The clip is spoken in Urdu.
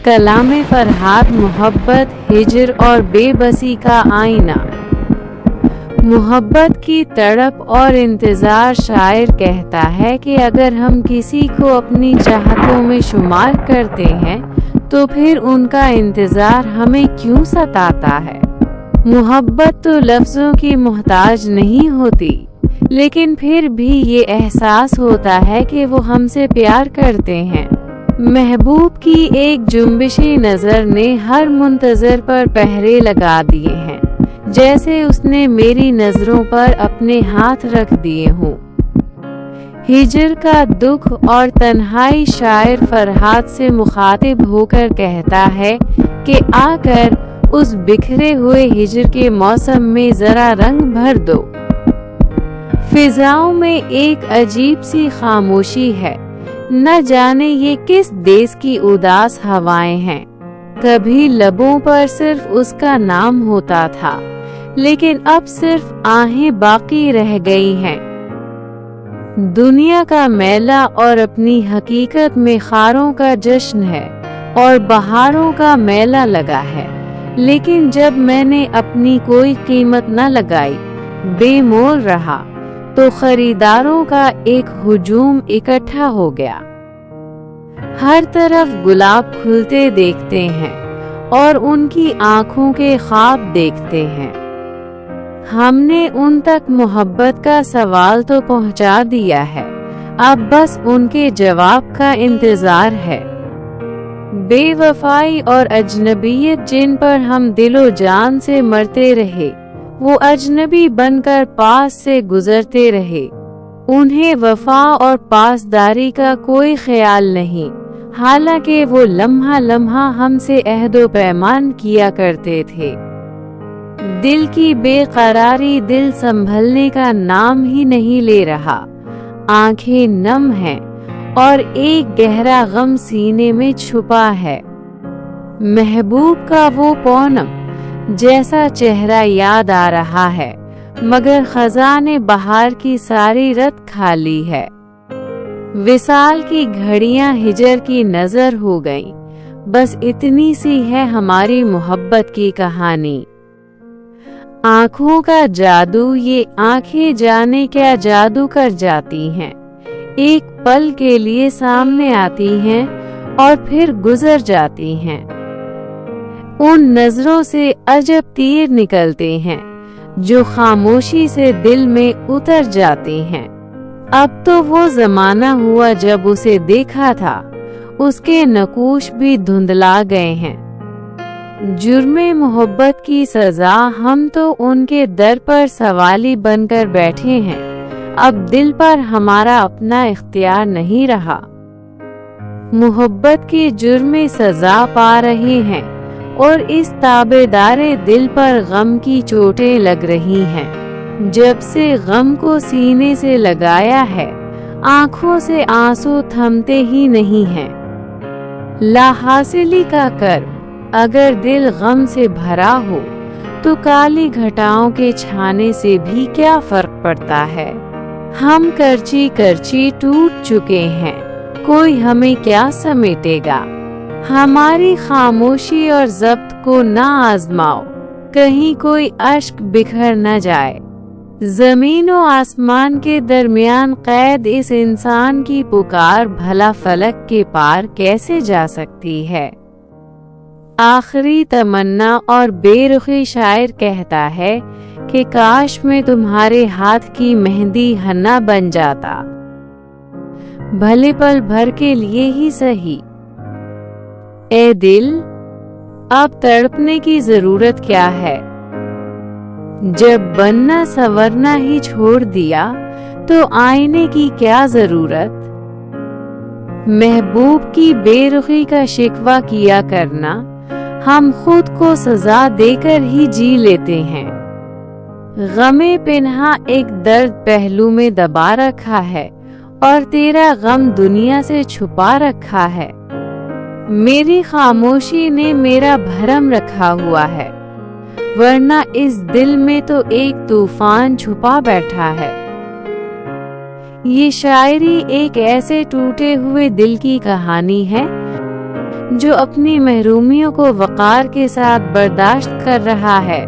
کلام فرحات محبت، ہجر اور بے بسی کا آئینہ۔ محبت کی تڑپ اور انتظار۔ شاعر کہتا ہے کہ اگر ہم کسی کو اپنی چاہتوں میں شمار کرتے ہیں تو پھر ان کا انتظار ہمیں کیوں ستاتا ہے؟ محبت تو لفظوں کی محتاج نہیں ہوتی، لیکن پھر بھی یہ احساس ہوتا ہے کہ وہ ہم سے پیار کرتے ہیں۔ محبوب کی ایک جنبشی نظر نے ہر منتظر پر پہرے لگا دیے ہیں، جیسے اس نے میری نظروں پر اپنے ہاتھ رکھ دیے ہوں۔ ہجر کا دکھ اور تنہائی۔ شاعر فرحات سے مخاطب ہو کر کہتا ہے کہ آ کر اس بکھرے ہوئے ہجر کے موسم میں ذرا رنگ بھر دو۔ فضاؤں میں ایک عجیب سی خاموشی ہے، نہ جانے یہ کس دیس کی اداس ہوائیں ہیں۔ کبھی لبوں پر صرف اس کا نام ہوتا تھا، لیکن اب صرف آہیں باقی رہ گئی ہیں۔ دنیا کا میلہ اور اپنی حقیقت میں خاروں کا جشن ہے اور بہاروں کا میلہ لگا ہے، لیکن جب میں نے اپنی کوئی قیمت نہ لگائی، بے مول رہا، تو خریداروں کا ایک ہجوم اکٹھا ہو گیا۔ ہر طرف گلاب کھلتے دیکھتے ہیں اور ان کی آنکھوں کے خواب دیکھتے ہیں۔ ہم نے ان تک محبت کا سوال تو پہنچا دیا ہے، اب بس ان کے جواب کا انتظار ہے۔ بے وفائی اور اجنبیت جن پر ہم دل و جان سے مرتے رہے، وہ اجنبی بن کر پاس سے گزرتے رہے۔ انہیں وفا اور پاسداری کا کوئی خیال نہیں، حالانکہ وہ لمحہ لمحہ ہم سے عہد و پیمان کیا کرتے تھے۔ دل کی بے قراری دل سنبھلنے کا نام ہی نہیں لے رہا، آنکھیں نم ہیں اور ایک گہرا غم سینے میں چھپا ہے۔ محبوب کا وہ پونم جیسا چہرہ یاد آ رہا ہے، مگر خزان بہار کی ساری رت خالی ہے۔ وصال کی گھڑیاں ہجر کی نظر ہو گئیں، بس اتنی سی ہے ہماری محبت کی کہانی۔ آنکھوں کا جادو، یہ آنکھیں جانے کیا جادو کر جاتی ہیں، ایک پل کے لیے سامنے آتی ہیں اور پھر گزر جاتی ہیں۔ ان نظروں سے عجب تیر نکلتے ہیں جو خاموشی سے دل میں اتر جاتے ہیں۔ اب تو وہ زمانہ ہوا جب اسے دیکھا تھا، اس کے نقوش بھی دھندلا گئے ہیں۔ جرم محبت کی سزا، ہم تو ان کے در پر سوالی بن کر بیٹھے ہیں، اب دل پر ہمارا اپنا اختیار نہیں رہا۔ محبت کے جرم سزا پا رہے ہیں اور اس تابعدار دل پر غم کی چوٹیں لگ رہی ہیں۔ جب سے غم کو سینے سے لگایا ہے، آنکھوں سے آنسو تھمتے ہی نہیں ہیں۔ لا حاصلی کا کر، اگر دل غم سے بھرا ہو تو کالی گھٹاؤں کے چھانے سے بھی کیا فرق پڑتا ہے؟ ہم کرچی کرچی ٹوٹ چکے ہیں، کوئی ہمیں کیا سمیٹے گا؟ ہماری خاموشی اور ضبط کو نہ آزماؤ، کہیں کوئی اشک بکھر نہ جائے۔ زمین و آسمان کے درمیان قید اس انسان کی پکار، بھلا فلک کے پار کیسے جا سکتی ہے؟ آخری تمنا اور بے رخی۔ شاعر کہتا ہے کہ کاش میں تمہارے ہاتھ کی مہندی حنا بن جاتا، بھلے پل بھر کے لیے ہی سہی۔ اے دل، اب تڑپنے کی ضرورت کیا ہے؟ جب بننا سنورنا ہی چھوڑ دیا تو آئینے کی کیا ضرورت؟ محبوب کی بے رخی کا شکوہ کیا کرنا، ہم خود کو سزا دے کر ہی جی لیتے ہیں۔ غم پنہاں ایک درد پہلو میں دبا رکھا ہے اور تیرا غم دنیا سے چھپا رکھا ہے۔ میری خاموشی نے میرا بھرم رکھا ہوا ہے، ورنہ اس دل میں تو ایک طوفان چھپا بیٹھا ہے۔ یہ شاعری ایک ایسے ٹوٹے ہوئے دل کی کہانی ہے جو اپنی محرومیوں کو وقار کے ساتھ برداشت کر رہا ہے